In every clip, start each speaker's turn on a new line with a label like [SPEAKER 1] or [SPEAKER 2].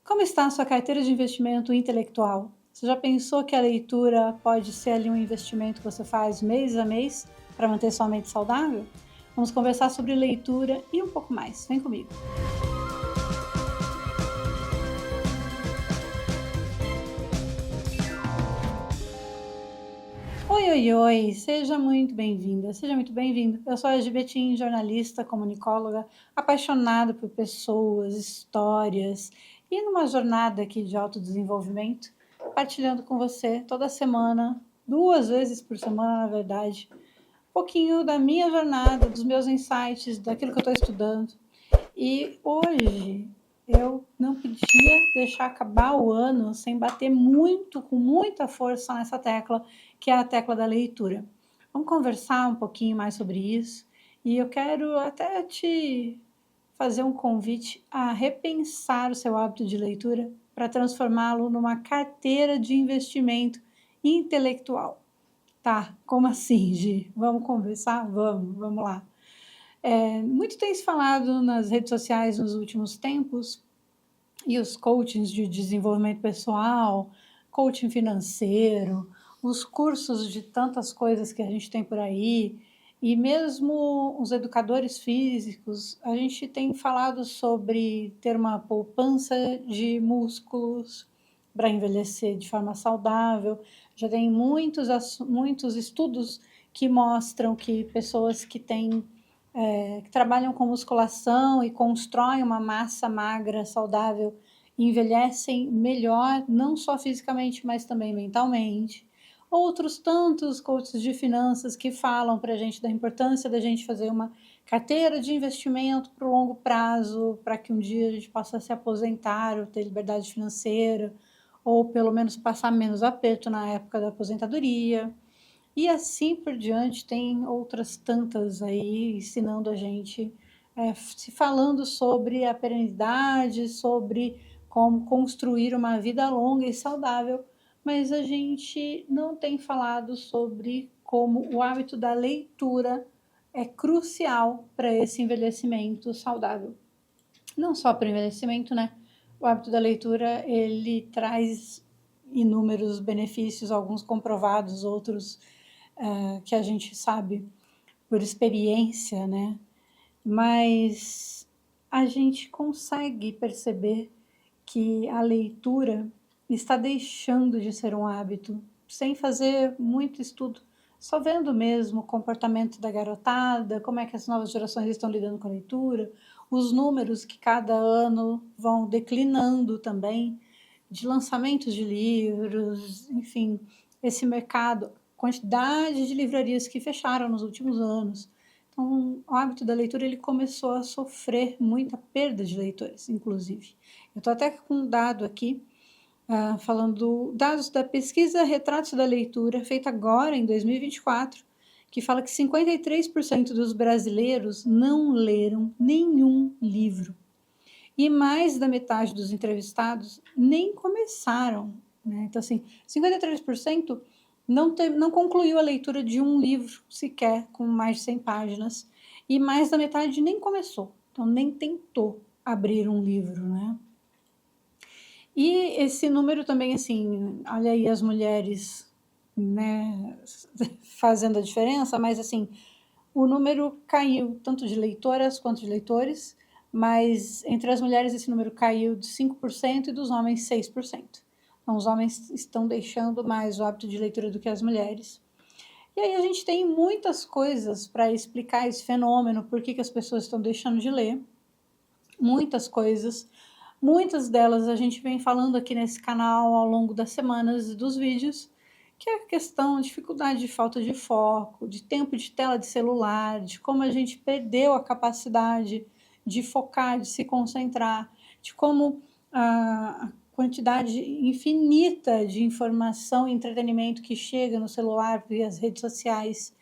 [SPEAKER 1] Como está a sua carteira de investimento intelectual? Você já pensou que a leitura pode ser ali um investimento que você faz mês a mês para manter sua mente saudável? Vamos conversar sobre leitura e um pouco mais. Vem comigo. Oi, oi, oi, seja muito bem-vinda, seja muito bem-vindo. Eu sou a Gibetin, jornalista, comunicóloga, apaixonada por pessoas, histórias e numa jornada aqui de autodesenvolvimento, partilhando com você toda semana, 2 vezes por semana, na verdade, um pouquinho da minha jornada, dos meus insights, daquilo que eu estou estudando. E hoje eu não podia deixar acabar o ano sem bater muito, com muita força nessa tecla, que é a tecla da leitura. Vamos conversar um pouquinho mais sobre isso. E eu quero até te fazer um convite a repensar o seu hábito de leitura para transformá-lo numa carteira de investimento intelectual. Tá, como assim, Gi? Vamos conversar? Vamos lá. Muito tem se falado nas redes sociais nos últimos tempos, e os coachings de desenvolvimento pessoal, coaching financeiro, os cursos de tantas coisas que a gente tem por aí, e mesmo os educadores físicos, a gente tem falado sobre ter uma poupança de músculos para envelhecer de forma saudável. Já tem muitos estudos que mostram que pessoas que trabalham com musculação e constroem uma massa magra saudável envelhecem melhor, não só fisicamente, mas também mentalmente. Outros tantos coaches de finanças que falam para a gente da importância da gente fazer uma carteira de investimento para o longo prazo, para que um dia a gente possa se aposentar ou ter liberdade financeira, ou pelo menos passar menos aperto na época da aposentadoria. E assim por diante, tem outras tantas aí ensinando a gente, se falando sobre a perenidade, sobre como construir uma vida longa e saudável, mas a gente não tem falado sobre como o hábito da leitura é crucial para esse envelhecimento saudável. Não só para o envelhecimento, né? O hábito da leitura, ele traz inúmeros benefícios, alguns comprovados, outros que a gente sabe por experiência, né? Mas a gente consegue perceber que a leitura está deixando de ser um hábito, sem fazer muito estudo, só vendo mesmo o comportamento da garotada, como é que as novas gerações estão lidando com a leitura, os números que cada ano vão declinando também, de lançamentos de livros, enfim, esse mercado, quantidade de livrarias que fecharam nos últimos anos. Então, o hábito da leitura ele começou a sofrer muita perda de leitores, inclusive. Eu estou até com um dado aqui, falando dados da pesquisa Retratos da Leitura, feita agora em 2024, que fala que 53% dos brasileiros não leram nenhum livro. E mais da metade dos entrevistados nem começaram. Né? Então, assim, 53% não concluiu a leitura de um livro sequer, com mais de 100 páginas, e mais da metade nem começou, então nem tentou abrir um livro, né? E esse número também, assim, olha aí as mulheres, né, fazendo a diferença, mas assim, o número caiu tanto de leitoras quanto de leitores, mas entre as mulheres esse número caiu de 5% e dos homens 6%. Então, os homens estão deixando mais o hábito de leitura do que as mulheres. E aí a gente tem muitas coisas para explicar esse fenômeno, por que as pessoas estão deixando de ler, muitas coisas. Muitas delas a gente vem falando aqui nesse canal ao longo das semanas dos vídeos, que é a questão, dificuldade de falta de foco, de tempo de tela de celular, de como a gente perdeu a capacidade de focar, de se concentrar, de como a quantidade infinita de informação e entretenimento que chega no celular via as redes sociais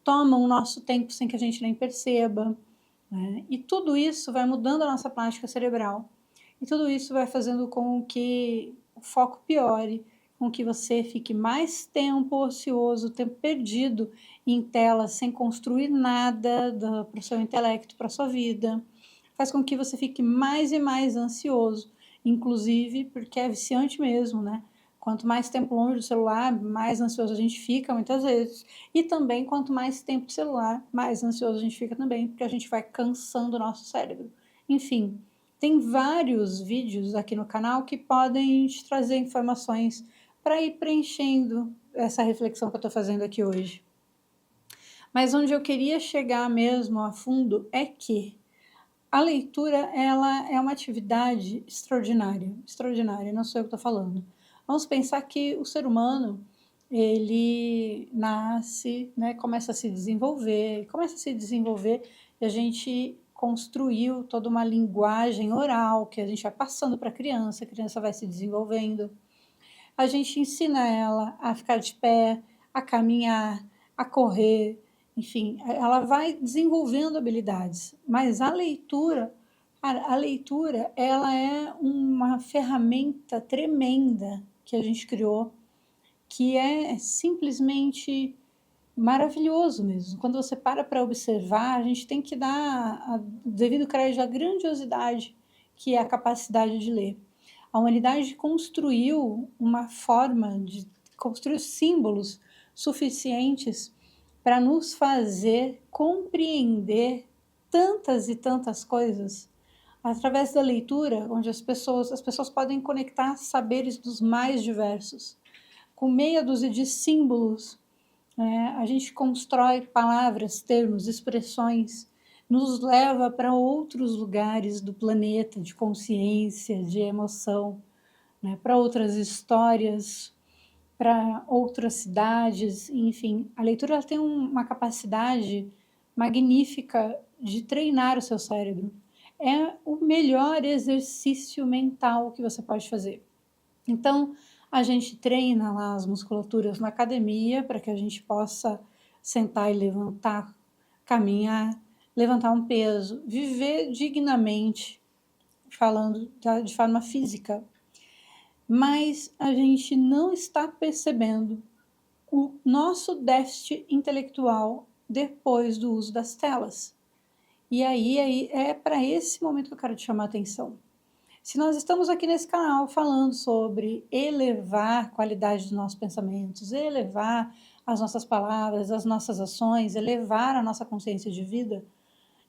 [SPEAKER 1] tomam o nosso tempo sem que a gente nem perceba, né? E tudo isso vai mudando a nossa plástica cerebral. E tudo isso vai fazendo com que o foco piore, com que você fique mais tempo ocioso, tempo perdido em telas, sem construir nada para o seu intelecto, para a sua vida. Faz com que você fique mais e mais ansioso inclusive porque é viciante mesmo, né? Quanto mais tempo longe do celular, mais ansioso a gente fica muitas vezes. E também quanto mais tempo de celular, mais ansioso a gente fica também, porque a gente vai cansando o nosso cérebro. Enfim, tem vários vídeos aqui no canal que podem te trazer informações para ir preenchendo essa reflexão que eu estou fazendo aqui hoje. Mas onde eu queria chegar mesmo a fundo é que a leitura, ela é uma atividade extraordinária, extraordinária, não sei o que estou falando. Vamos pensar que o ser humano, ele nasce, né, começa a se desenvolver e a gente construiu toda uma linguagem oral que a gente vai passando para a criança vai se desenvolvendo. A gente ensina ela a ficar de pé, a caminhar, a correr, enfim, ela vai desenvolvendo habilidades. Mas a leitura, ela é uma ferramenta tremenda que a gente criou, que é simplesmente maravilhoso mesmo. Quando você para observar, a gente tem que dar o devido crédito à grandiosidade que é a capacidade de ler. A humanidade construiu uma forma de construir símbolos suficientes para nos fazer compreender tantas e tantas coisas através da leitura, onde as pessoas podem conectar saberes dos mais diversos. Com meia dúzia de símbolos, a gente constrói palavras, termos, expressões, nos leva para outros lugares do planeta, de consciência, de emoção, né? Para outras histórias, para outras cidades, enfim. A leitura ela tem uma capacidade magnífica de treinar o seu cérebro. É o melhor exercício mental que você pode fazer. Então, a gente treina lá as musculaturas na academia para que a gente possa sentar e levantar, caminhar, levantar um peso, viver dignamente, falando de forma física. Mas a gente não está percebendo o nosso déficit intelectual depois do uso das telas. E aí é para esse momento que eu quero te chamar a atenção. Se nós estamos aqui nesse canal falando sobre elevar a qualidade dos nossos pensamentos, elevar as nossas palavras, as nossas ações, elevar a nossa consciência de vida,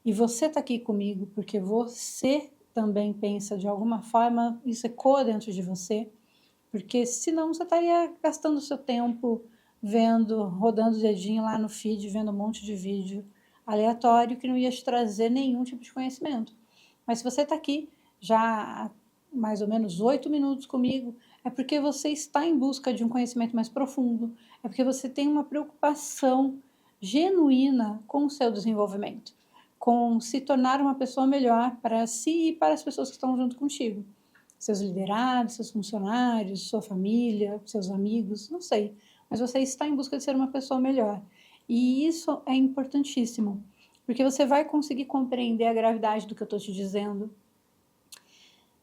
[SPEAKER 1] e você está aqui comigo porque você também pensa de alguma forma, isso ecoa dentro de você, porque senão você estaria gastando o seu tempo vendo, rodando o dedinho lá no feed, vendo um monte de vídeo aleatório que não ia te trazer nenhum tipo de conhecimento. Mas se você está aqui já há mais ou menos 8 minutos comigo, é porque você está em busca de um conhecimento mais profundo, é porque você tem uma preocupação genuína com o seu desenvolvimento, com se tornar uma pessoa melhor para si e para as pessoas que estão junto contigo. Seus liderados, seus funcionários, sua família, seus amigos, não sei, mas você está em busca de ser uma pessoa melhor. E isso é importantíssimo, porque você vai conseguir compreender a gravidade do que eu estou te dizendo.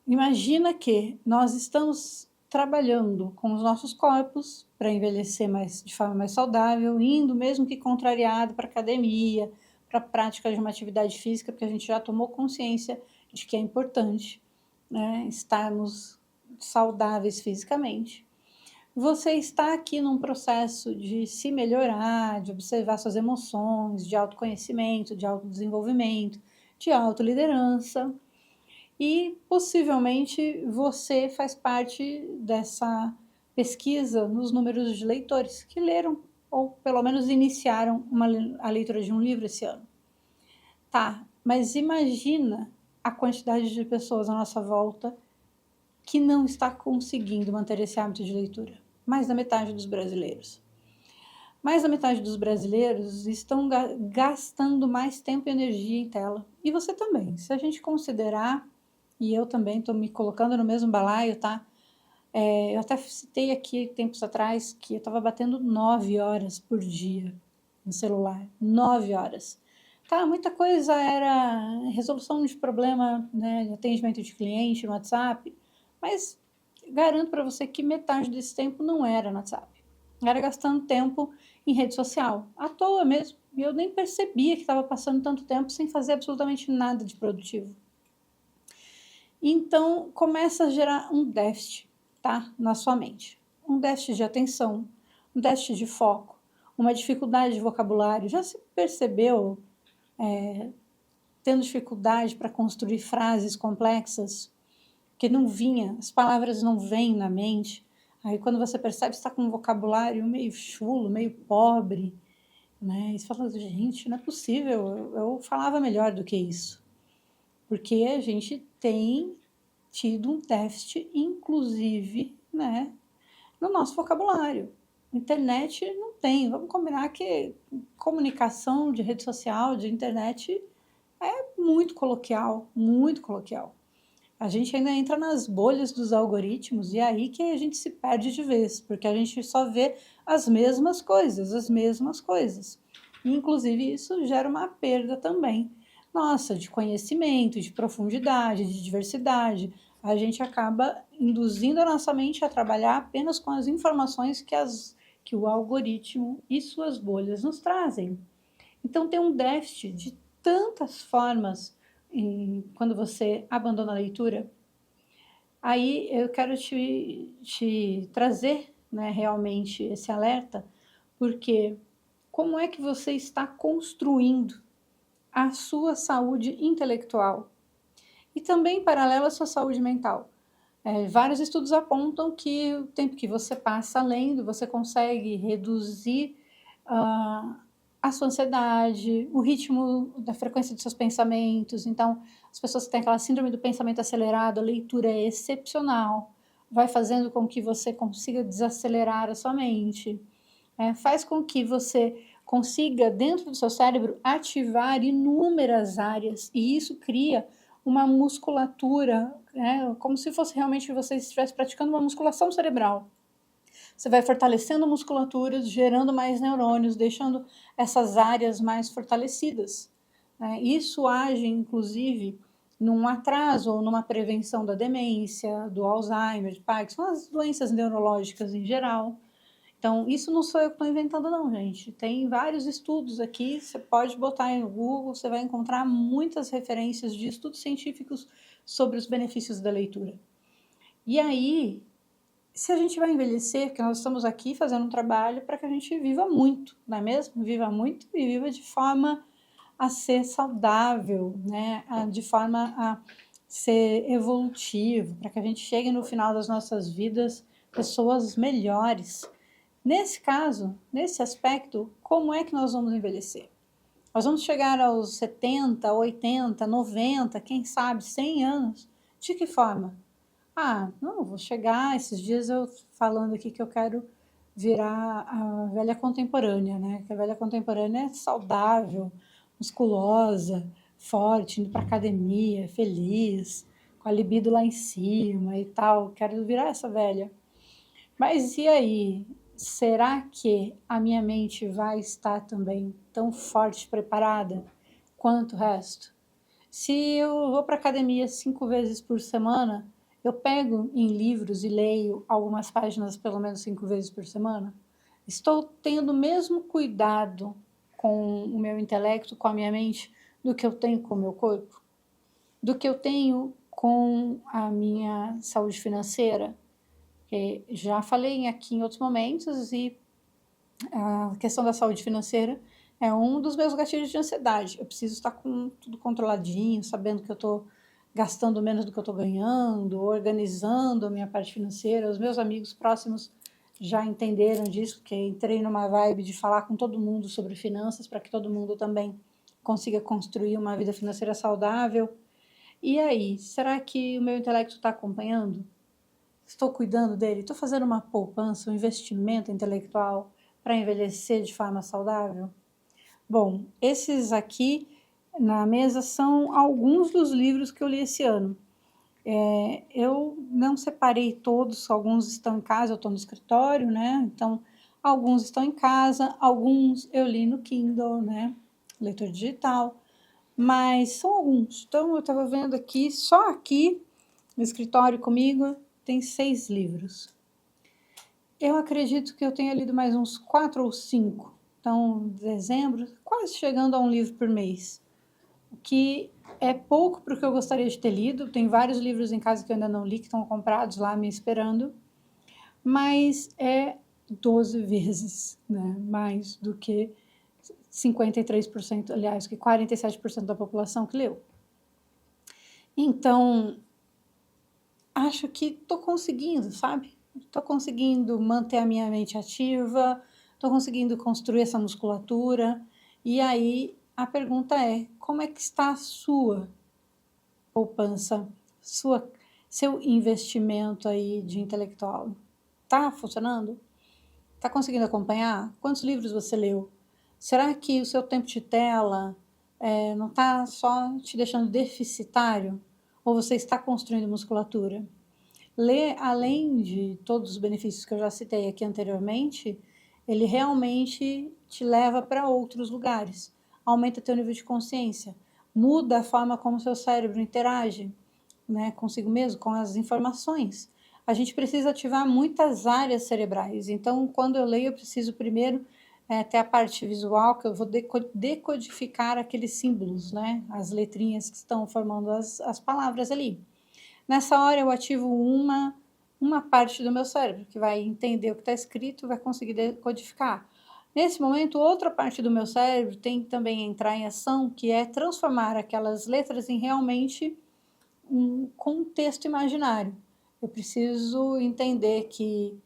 [SPEAKER 1] Imagina que nós estamos trabalhando com os nossos corpos para envelhecer de forma mais saudável, indo mesmo que contrariado para a academia, para a prática de uma atividade física, porque a gente já tomou consciência de que é importante, né, estarmos saudáveis fisicamente. Você está aqui num processo de se melhorar, de observar suas emoções, de autoconhecimento, de autodesenvolvimento, de autoliderança. E possivelmente você faz parte dessa pesquisa nos números de leitores que leram ou pelo menos iniciaram a leitura de um livro esse ano. Tá, mas imagina a quantidade de pessoas à nossa volta que não está conseguindo manter esse hábito de leitura. Mais da metade dos brasileiros. Mais da metade dos brasileiros estão gastando mais tempo e energia em tela. E você também. Se a gente considerar, e eu também estou me colocando no mesmo balaio, tá? Eu até citei aqui tempos atrás que eu estava batendo 9 horas por dia no celular. 9 horas. Tá, muita coisa era resolução de problema, né, de atendimento de cliente no WhatsApp, mas garanto para você que metade desse tempo não era no WhatsApp. Era gastando tempo em rede social, à toa mesmo. E eu nem percebia que estava passando tanto tempo sem fazer absolutamente nada de produtivo. Então, começa a gerar um déficit, tá? Na sua mente. Um déficit de atenção, um déficit de foco, uma dificuldade de vocabulário. Já se percebeu tendo dificuldade para construir frases complexas? Que não vinha, as palavras não vêm na mente. Aí quando você percebe, está com um vocabulário meio chulo, meio pobre, né? E você fala, gente, não é possível, eu falava melhor do que isso. Porque a gente tem tido um déficit, inclusive, né, no nosso vocabulário. Internet não tem. Vamos combinar que comunicação de rede social, de internet, é muito coloquial, muito coloquial. A gente ainda entra nas bolhas dos algoritmos e é aí que a gente se perde de vez, porque a gente só vê as mesmas coisas, as mesmas coisas. E, inclusive, isso gera uma perda também, nossa, de conhecimento, de profundidade, de diversidade. A gente acaba induzindo a nossa mente a trabalhar apenas com as informações que o algoritmo e suas bolhas nos trazem. Então, tem um déficit de tantas formas quando você abandona a leitura. Aí eu quero te trazer, né, realmente esse alerta, porque como é que você está construindo a sua saúde intelectual e também, em paralelo, a sua saúde mental? Vários estudos apontam que o tempo que você passa lendo, você consegue reduzir ah, a sua ansiedade, o ritmo da frequência dos seus pensamentos. Então, as pessoas que têm aquela síndrome do pensamento acelerado, a leitura é excepcional, vai fazendo com que você consiga desacelerar a sua mente, faz com que você consiga, dentro do seu cérebro, ativar inúmeras áreas, e isso cria uma musculatura, como se fosse realmente você estivesse praticando uma musculação cerebral. Você vai fortalecendo musculaturas, gerando mais neurônios, deixando essas áreas mais fortalecidas. Isso age, inclusive, num atraso ou numa prevenção da demência, do Alzheimer, de Parkinson, as doenças neurológicas em geral. Então, isso não sou eu que estou inventando, não, gente. Tem vários estudos aqui, você pode botar aí no Google, você vai encontrar muitas referências de estudos científicos sobre os benefícios da leitura. E aí, se a gente vai envelhecer, porque nós estamos aqui fazendo um trabalho para que a gente viva muito, não é mesmo? Viva muito e viva de forma a ser saudável, né? De forma a ser evolutivo, para que a gente chegue no final das nossas vidas pessoas melhores. Nesse caso, nesse aspecto, como é que nós vamos envelhecer? Nós vamos chegar aos 70, 80, 90, quem sabe 100 anos. De que forma? Não, vou chegar, esses dias eu falando aqui que eu quero virar a velha contemporânea, né? Que a velha contemporânea é saudável, musculosa, forte, indo para academia, feliz, com a libido lá em cima e tal. Quero virar essa velha. Mas e aí? Será que a minha mente vai estar também tão forte, preparada quanto o resto? Se eu vou para academia 5 vezes por semana, eu pego em livros e leio algumas páginas pelo menos 5 vezes por semana? Estou tendo o mesmo cuidado com o meu intelecto, com a minha mente, do que eu tenho com o meu corpo? Do que eu tenho com a minha saúde financeira? Já falei aqui em outros momentos e a questão da saúde financeira é um dos meus gatilhos de ansiedade. Eu preciso estar com tudo controladinho, sabendo que eu estou gastando menos do que eu estou ganhando, organizando a minha parte financeira. Os meus amigos próximos já entenderam disso, porque entrei numa vibe de falar com todo mundo sobre finanças, para que todo mundo também consiga construir uma vida financeira saudável. E aí, será que o meu intelecto está acompanhando? Estou cuidando dele? Estou fazendo uma poupança, um investimento intelectual para envelhecer de forma saudável? Bom, esses aqui na mesa são alguns dos livros que eu li esse ano. Eu não separei todos, alguns estão em casa, eu estou no escritório, né? Então, alguns estão em casa, alguns eu li no Kindle, né? Leitor digital, mas são alguns. Então, eu estava vendo aqui, só aqui no escritório comigo, tem 6 livros. Eu acredito que eu tenha lido mais uns 4 ou 5. Então, dezembro, quase chegando a um livro por mês. que é pouco para o que eu gostaria de ter lido. Tem vários livros em casa que eu ainda não li, que estão comprados lá me esperando, mas é 12 vezes, né, mais do que 53%, aliás, que 47% da população que leu. Então, acho que estou conseguindo, sabe? Estou conseguindo manter a minha mente ativa, estou conseguindo construir essa musculatura. E aí a pergunta é: como é que está a sua poupança, seu investimento aí de intelectual? Está funcionando? Está conseguindo acompanhar? Quantos livros você leu? Será que o seu tempo de tela não está só te deixando deficitário? Ou você está construindo musculatura? Ler, além de todos os benefícios que eu já citei aqui anteriormente, ele realmente te leva para outros lugares. Aumenta teu nível de consciência, muda a forma como seu cérebro interage, né, consigo mesmo, com as informações. A gente precisa ativar muitas áreas cerebrais. Então, quando eu leio, eu preciso primeiro ter a parte visual, que eu vou decodificar aqueles símbolos, né, as letrinhas que estão formando as palavras ali. Nessa hora, eu ativo uma parte do meu cérebro, que vai entender o que está escrito e vai conseguir decodificar. Nesse momento, outra parte do meu cérebro tem que também entrar em ação, que é transformar aquelas letras em realmente um contexto imaginário. Eu preciso entender que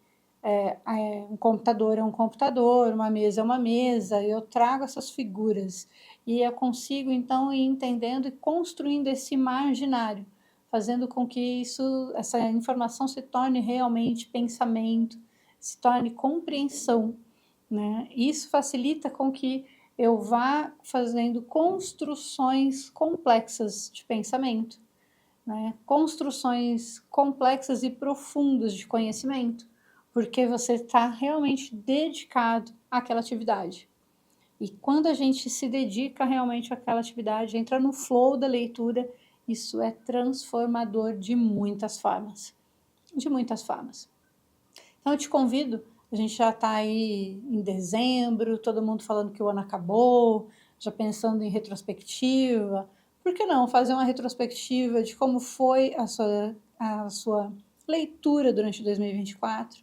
[SPEAKER 1] um computador é um computador, uma mesa é uma mesa, eu trago essas figuras e eu consigo então ir entendendo e construindo esse imaginário, fazendo com que essa informação se torne realmente pensamento, se torne compreensão, né? Isso facilita com que eu vá fazendo construções complexas de pensamento, né? Construções complexas e profundas de conhecimento, porque você está realmente dedicado àquela atividade. E quando a gente se dedica realmente àquela atividade, entra no flow da leitura, isso é transformador de muitas formas. De muitas formas. Então eu te convido, a gente já está aí em dezembro, todo mundo falando que o ano acabou, já pensando em retrospectiva. Por que não fazer uma retrospectiva de como foi a sua leitura durante 2024,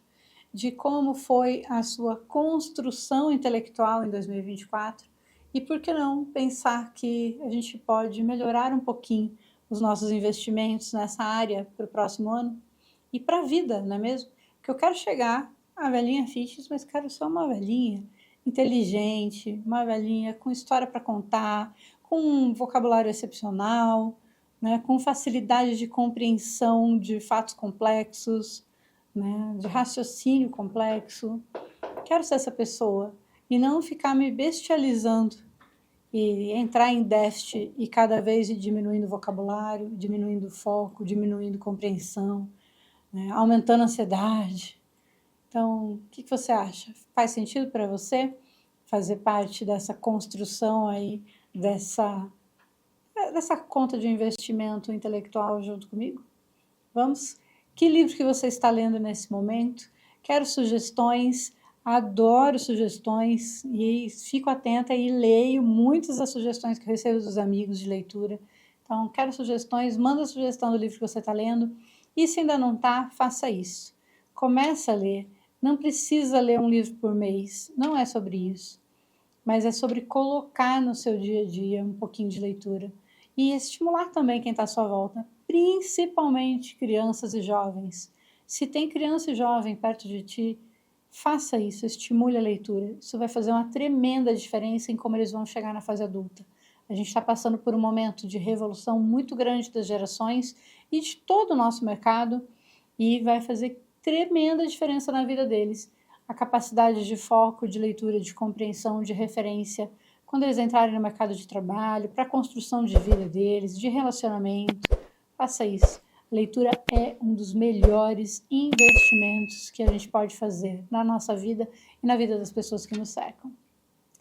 [SPEAKER 1] de como foi a sua construção intelectual em 2024 e por que não pensar que a gente pode melhorar um pouquinho os nossos investimentos nessa área para o próximo ano e para a vida, não é mesmo? Porque eu quero chegar à velhinha fitness, mas quero ser uma velhinha inteligente, uma velhinha com história para contar, com um vocabulário excepcional, né, com facilidade de compreensão de fatos complexos, né, de raciocínio complexo. Quero ser essa pessoa e não ficar me bestializando e entrar em déficit e cada vez ir diminuindo o vocabulário, diminuindo o foco, diminuindo a compreensão, né, aumentando a ansiedade. Então, o que você acha? Faz sentido para você fazer parte dessa construção aí, dessa conta de investimento intelectual junto comigo? Vamos? Que livro que você está lendo nesse momento? Quero sugestões, adoro sugestões e fico atenta e leio muitas das sugestões que eu recebo dos amigos de leitura. Então, quero sugestões, manda a sugestão do livro que você está lendo. E se ainda não está, faça isso. Começa a ler. Não precisa ler um livro por mês, não é sobre isso. Mas é sobre colocar no seu dia a dia um pouquinho de leitura. E estimular também quem está à sua volta, principalmente crianças e jovens. Se tem criança e jovem perto de ti, faça isso, estimule a leitura. Isso vai fazer uma tremenda diferença em como eles vão chegar na fase adulta. A gente está passando por um momento de revolução muito grande das gerações e de todo o nosso mercado e vai fazer tremenda diferença na vida deles. A capacidade de foco, de leitura, de compreensão, de referência, quando eles entrarem no mercado de trabalho, para a construção de vida deles, de relacionamento, faça isso. A leitura é um dos melhores investimentos que a gente pode fazer na nossa vida e na vida das pessoas que nos cercam.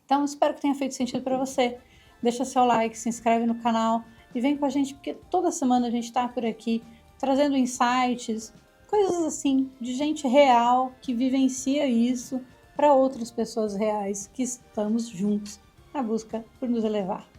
[SPEAKER 1] Então, espero que tenha feito sentido para você. Deixa seu like, se inscreve no canal e vem com a gente, porque toda semana a gente está por aqui trazendo insights, coisas assim, de gente real que vivencia isso para outras pessoas reais que estamos juntos na busca por nos elevar.